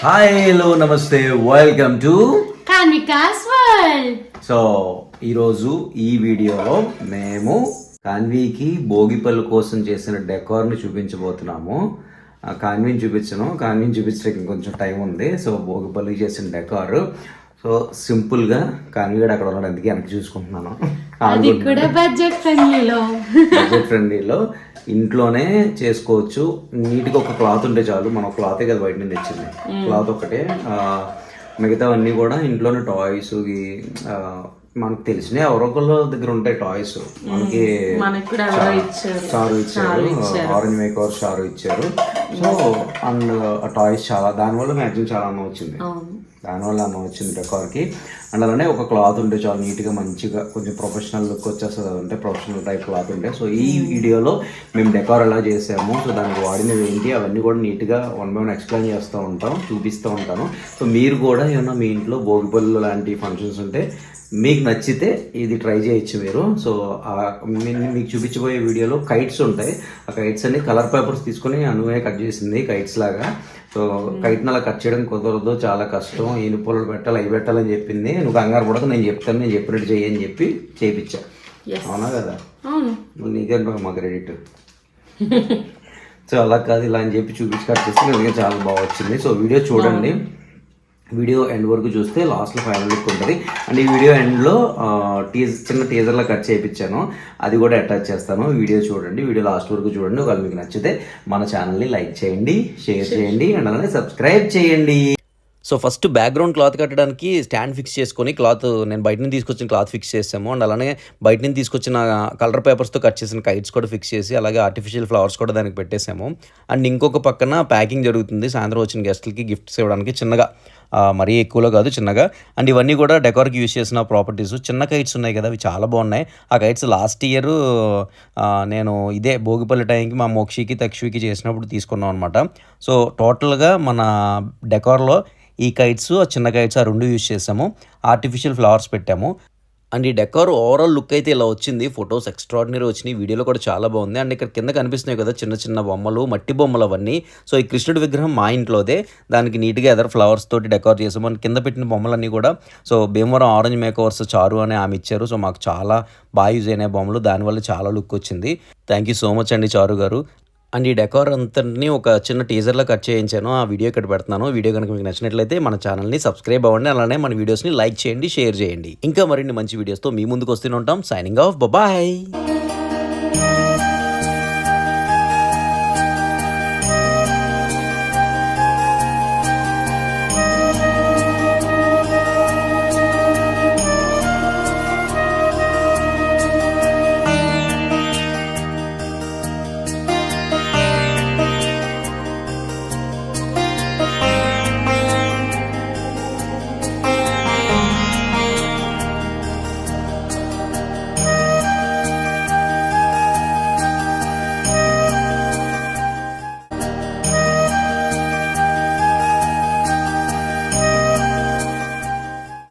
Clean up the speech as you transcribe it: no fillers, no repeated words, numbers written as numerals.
Hi hello నమస్తే welcome to కాన్వికాస్ world. So ఈరోజు ఈ వీడియోలో మేము కాన్వీకి భోగిపల్లి కోసం చేసిన డెకార్ని చూపించబోతున్నాము. కాన్వీని చూపించడానికి ఇంకొంచెం టైం ఉంది. సో భోగిపల్లికి చేసిన డెకార్. సో సింపుల్గా కాన్వీగడ్ అక్కడ ఉన్నాడు, అందుకే వెనక్కి చూసుకుంటున్నాను. అది కూడా బడ్జెట్ ఫ్రెండ్లీలో ఇంట్లోనే చేసుకోవచ్చు. నీట్గా ఒక క్లాత్ ఉంటే చాలు. మనం క్లాతే కదా బయట నుంచి తెచ్చింది, క్లాత్ ఒకటే. మిగతావన్నీ కూడా ఇంట్లోనే టాయ్స్, మనకు తెలిసిన ఎవరొకళ్ళ దగ్గర ఉంటాయి టాయ్స్. మనకి చారు ఇచ్చారు, ఆరెంజ్ మేకర్ చారు ఇచ్చారు. సో అండ్ ఆ టాయ్స్ చాలా, దానివల్ల మ్యాక్సిమం చాలా అన్నం వచ్చింది. డెకార్కి. అండ్ అలానే ఒక క్లాత్ ఉంటే చాలా నీట్గా మంచిగా కొంచెం ప్రొఫెషనల్ లుక్ వచ్చేస్తుంది. అంటే ప్రొఫెషనల్ టైప్ క్లాత్ ఉంటే. సో ఈ వీడియోలో మేము డెకార్ ఎలా చేసాము, సో దానికి వాడినవి ఏంటి, అవన్నీ కూడా నీట్గా వన్ బై వన్ ఎక్స్ప్లెయిన్ చేస్తూ ఉంటాం, చూపిస్తూ ఉంటాను. సో మీరు కూడా ఏమన్నా మీ ఇంట్లో భోగిపల్లి లాంటి ఫంక్షన్స్ ఉంటే మీకు నచ్చితే ఇది ట్రై చేయొచ్చు మీరు. సో మీకు చూపించబోయే వీడియోలో కైట్స్ ఉంటాయి. ఆ కైట్స్ అన్ని కలర్ పేపర్స్ తీసుకొని అనువే కట్ చేసింది కైట్స్ లాగా. సో కైట్ని అలా కట్ చేయడం కుదరదు, చాలా కష్టం. ఈను పొలలు పెట్టాలి, అవి పెట్టాలని చెప్పింది. నువ్వు కంగారు పడక, నేను చెప్తాను, నేను చెప్పినట్టు చేయని చెప్పి చేయించా. అవునా కదా? నీకే మా క్రెడిట్. సో అలా కాదు, ఇలా అని చెప్పి చూపించి కట్ చేస్తే నిజంగా చాలా బాగా వచ్చింది. సో వీడియో చూడండి, వీడియో ఎండ్ వరకు చూస్తే లాస్ట్లో ఫైనల్ లుక్ ఉంటుంది. అండ్ ఈ వీడియో ఎండ్లో చిన్న టీజర్లో కట్ చేయించాను, అది కూడా అటాచ్ చేస్తాను. వీడియో చూడండి, వీడియో లాస్ట్ వరకు చూడండి. ఒకవేళ మీకు నచ్చితే మన ఛానల్ని లైక్ చేయండి, షేర్ చేయండి, అండ్ అలానే సబ్స్క్రైబ్ చేయండి. సో ఫస్ట్ బ్యాక్గ్రౌండ్ క్లాత్ కట్టడానికి స్టాండ్ ఫిక్స్ చేసుకొని క్లాత్ నేను బయట నుంచి తీసుకొచ్చిన క్లాత్ ఫిక్స్ చేసాము. అండ్ అలానే బయట నుంచి తీసుకొచ్చిన కలర్ పేపర్స్తో కట్ చేసిన కైట్స్ కూడా ఫిక్స్ చేసి, అలాగే ఆర్టిఫిషియల్ ఫ్లవర్స్ కూడా దానికి పెట్టేసాము. అండ్ ఇంకొక పక్కన ప్యాకింగ్ జరుగుతుంది. సాయంత్రం వచ్చిన గెస్ట్లకి గిఫ్ట్స్ ఇవ్వడానికి చిన్నగా, మరీ ఎక్కువలో కాదు, చిన్నగా. అండ్ ఇవన్నీ కూడా డెకార్కి యూజ్ చేసిన ప్రాపర్టీస్. చిన్న కైట్స్ ఉన్నాయి కదా, అవి చాలా బాగున్నాయి. ఆ కైట్స్ లాస్ట్ ఇయర్ నేను ఇదే భోగిపల్లి టైంకి మా మోక్షికి తక్షికి చేసినప్పుడు తీసుకున్నాం అనమాట. సో టోటల్గా మన డెకార్లో ఈ కైట్స్, ఆ చిన్న కైట్స్, ఆ రెండు యూజ్ చేసాము. ఆర్టిఫిషియల్ ఫ్లవర్స్ పెట్టాము. అండ్ ఈ డెకార్ ఓవరాల్ లుక్ అయితే ఇలా వచ్చింది. ఫొటోస్ ఎక్స్ట్రాడినరీ వచ్చినాయి, వీడియోలో కూడా చాలా బాగుంది. అండ్ ఇక్కడ కింద కనిపిస్తున్నాయి కదా చిన్న చిన్న బొమ్మలు, మట్టి బొమ్మలు అవన్నీ. సో ఈ కృష్ణుడి విగ్రహం మా ఇంట్లోదే, దానికి నీట్గా ఎదర్ ఫ్లవర్స్ తోటి డెకార్ చేసాము. అండ్ కింద పెట్టిన బొమ్మలన్నీ కూడా సో భీమవరం ఆరెంజ్ మేకవర్స్ చారు అని ఆమె ఇచ్చారు. సో మాకు చాలా బాగా యూజ్ అయినాయి బొమ్మలు, దానివల్ల చాలా లుక్ వచ్చింది. థ్యాంక్ యూ సో మచ్ అండి చారు గారు. అండ్ ఈ డెకార్ అంతని ఒక చిన్న టీజర్లో కట్ చేయించాను, ఆ వీడియో ఇక్కడ పెడుతున్నాను. వీడియో కనుక మీకు నచ్చినట్లయితే మన ఛానల్ని సబ్స్క్రైబ్ అవ్వండి, అలానే మన వీడియోస్ని లైక్ చేయండి, షేర్ చేయండి. ఇంకా మరిన్ని మంచి వీడియోస్తో మీ ముందుకు వస్తూనే ఉంటాం. Signing off, bye.